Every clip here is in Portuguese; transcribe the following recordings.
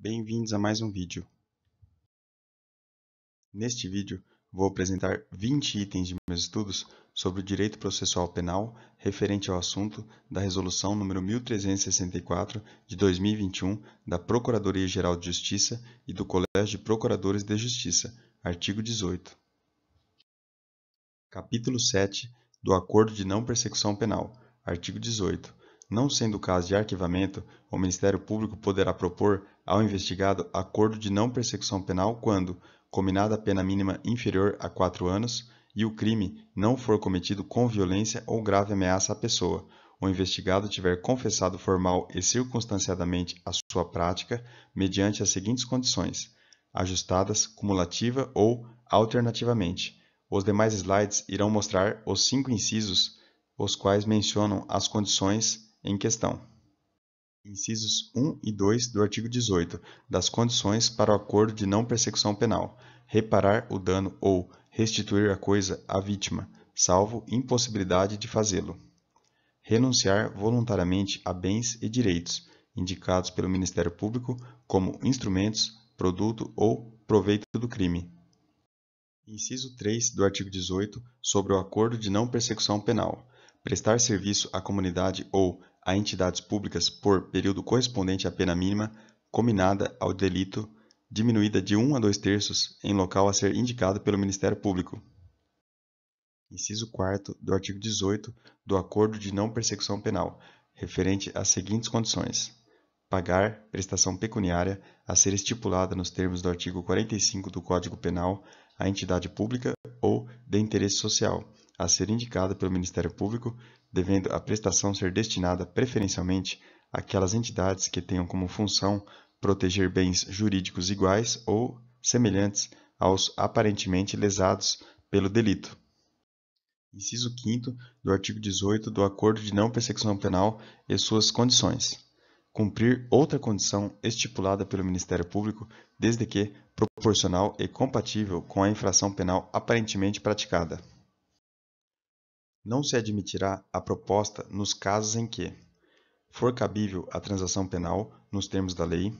Bem-vindos a mais um vídeo. Neste vídeo, vou apresentar 20 itens de meus estudos sobre o direito processual penal referente ao assunto da Resolução número 1364 de 2021 da Procuradoria-Geral de Justiça e do Colégio de Procuradores de Justiça, artigo 18. Capítulo 7 do Acordo de Não Persecução Penal, artigo 18. Não sendo caso de arquivamento, o Ministério Público poderá propor ao investigado acordo de não persecução penal quando, cominada a pena mínima inferior a 4 anos, e o crime não for cometido com violência ou grave ameaça à pessoa, o investigado tiver confessado formal e circunstanciadamente a sua prática, mediante as seguintes condições, ajustadas cumulativa ou alternativamente. Os demais slides irão mostrar os 5 incisos, os quais mencionam as condições em questão. Incisos 1 e 2 do artigo 18, das condições para o acordo de não persecução penal: reparar o dano ou restituir a coisa à vítima, salvo impossibilidade de fazê-lo. Renunciar voluntariamente a bens e direitos, indicados pelo Ministério Público como instrumentos, produto ou proveito do crime. Inciso 3 do artigo 18, sobre o acordo de não persecução penal: prestar serviço à comunidade ou a entidades públicas por período correspondente à pena mínima cominada ao delito, diminuída de 1 a 2/3, em local a ser indicado pelo Ministério Público. Inciso 4º do artigo 18 do Acordo de Não Persecução Penal, referente às seguintes condições: pagar prestação pecuniária a ser estipulada nos termos do artigo 45 do Código Penal à entidade pública ou de interesse social, a ser indicada pelo Ministério Público, devendo a prestação ser destinada preferencialmente àquelas entidades que tenham como função proteger bens jurídicos iguais ou semelhantes aos aparentemente lesados pelo delito. Inciso 5º do artigo 18 do Acordo de Não Persecução Penal e suas condições: cumprir outra condição estipulada pelo Ministério Público, desde que proporcional e compatível com a infração penal aparentemente praticada. Não se admitirá a proposta nos casos em que for cabível a transação penal nos termos da lei,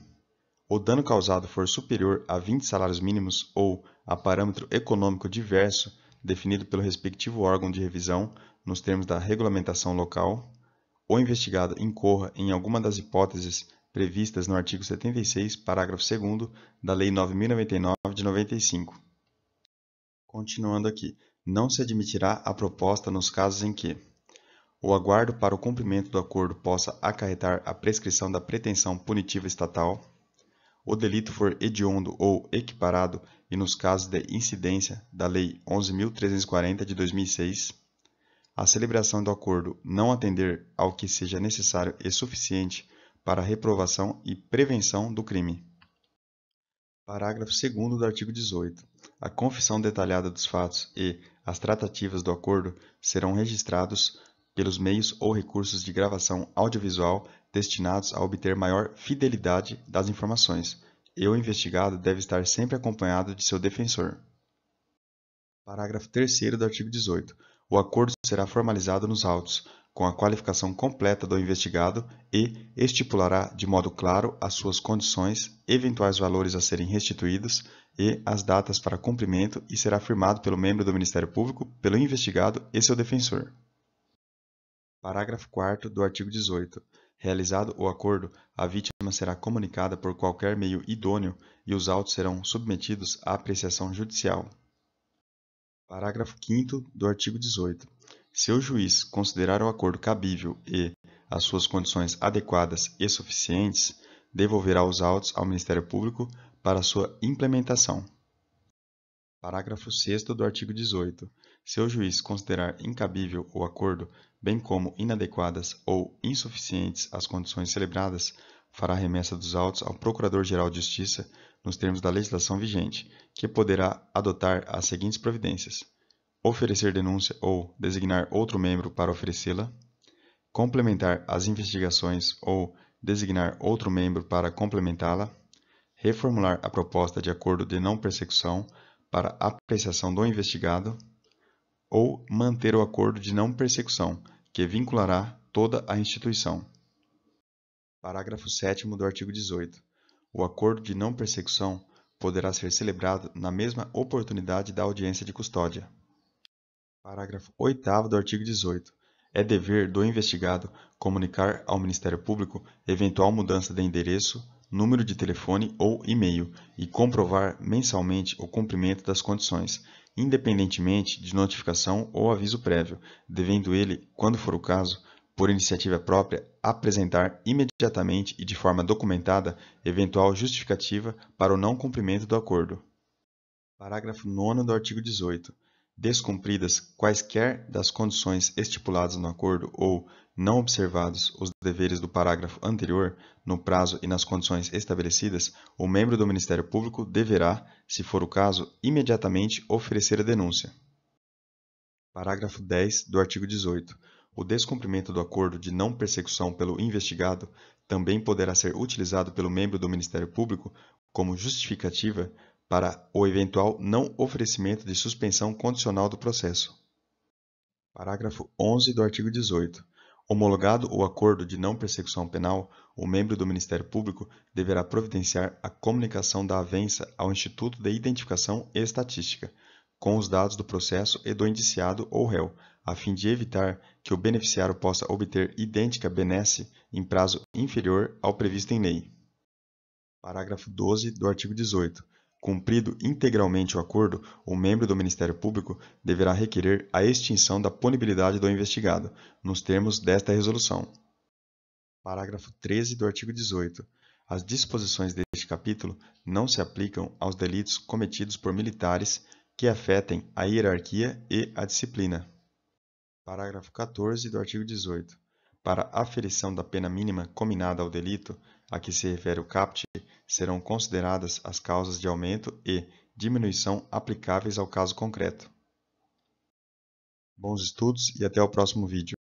o dano causado for superior a 20 salários mínimos ou a parâmetro econômico diverso definido pelo respectivo órgão de revisão nos termos da regulamentação local, o investigado incorra em alguma das hipóteses previstas no artigo 76, parágrafo 2º da Lei 9.099 de 95. Continuando aqui, não se admitirá a proposta nos casos em que o aguardo para o cumprimento do acordo possa acarretar a prescrição da pretensão punitiva estatal, o delito for hediondo ou equiparado e nos casos de incidência da Lei 11.340 de 2006, a celebração do acordo não atender ao que seja necessário e suficiente para a reprovação e prevenção do crime. Parágrafo 2º do artigo 18. A confissão detalhada dos fatos e as tratativas do acordo serão registrados pelos meios ou recursos de gravação audiovisual destinados a obter maior fidelidade das informações, e o investigado deve estar sempre acompanhado de seu defensor. Parágrafo 3º do artigo 18. O acordo será formalizado nos autos, com a qualificação completa do investigado e estipulará de modo claro as suas condições, eventuais valores a serem restituídos e as datas para cumprimento e será firmado pelo membro do Ministério Público, pelo investigado e seu defensor. Parágrafo 4º do artigo 18. Realizado o acordo, a vítima será comunicada por qualquer meio idôneo e os autos serão submetidos à apreciação judicial. Parágrafo 5º do artigo 18. Se o juiz considerar o acordo cabível e as suas condições adequadas e suficientes, devolverá os autos ao Ministério Público para sua implementação. Parágrafo 6º do artigo 18. Se o juiz considerar incabível o acordo, bem como inadequadas ou insuficientes as condições celebradas, fará remessa dos autos ao Procurador-Geral de Justiça nos termos da legislação vigente, que poderá adotar as seguintes providências: oferecer denúncia ou designar outro membro para oferecê-la, complementar as investigações ou designar outro membro para complementá-la, reformular a proposta de acordo de não persecução para apreciação do investigado, ou manter o acordo de não persecução, que vinculará toda a instituição. Parágrafo 7º do artigo 18. o acordo de não persecução poderá ser celebrado na mesma oportunidade da audiência de custódia. Parágrafo 8º do artigo 18. É dever do investigado comunicar ao Ministério Público eventual mudança de endereço, número de telefone ou e-mail e comprovar mensalmente o cumprimento das condições, independentemente de notificação ou aviso prévio, devendo ele, quando for o caso, por iniciativa própria, apresentar imediatamente e de forma documentada eventual justificativa para o não cumprimento do acordo. Parágrafo 9º do artigo 18. Descumpridas quaisquer das condições estipuladas no acordo ou não observados os deveres do parágrafo anterior, no prazo e nas condições estabelecidas, o membro do Ministério Público deverá, se for o caso, imediatamente oferecer a denúncia. Parágrafo 10 do artigo 18. O descumprimento do acordo de não persecução pelo investigado também poderá ser utilizado pelo membro do Ministério Público como justificativa para o eventual não oferecimento de suspensão condicional do processo. Parágrafo 11 do artigo 18. Homologado o acordo de não persecução penal, o membro do Ministério Público deverá providenciar a comunicação da avença ao Instituto de Identificação e Estatística, com os dados do processo e do indiciado ou réu, a fim de evitar que o beneficiário possa obter idêntica benesse em prazo inferior ao previsto em lei. Parágrafo 12 do artigo 18. Cumprido integralmente o acordo, o membro do Ministério Público deverá requerer a extinção da punibilidade do investigado, nos termos desta resolução. Parágrafo 13 do artigo 18. As disposições deste capítulo não se aplicam aos delitos cometidos por militares que afetem a hierarquia e a disciplina. Parágrafo 14 do artigo 18. Para a aferição da pena mínima cominada ao delito a que se refere o caput, serão consideradas as causas de aumento e diminuição aplicáveis ao caso concreto. Bons estudos e até o próximo vídeo.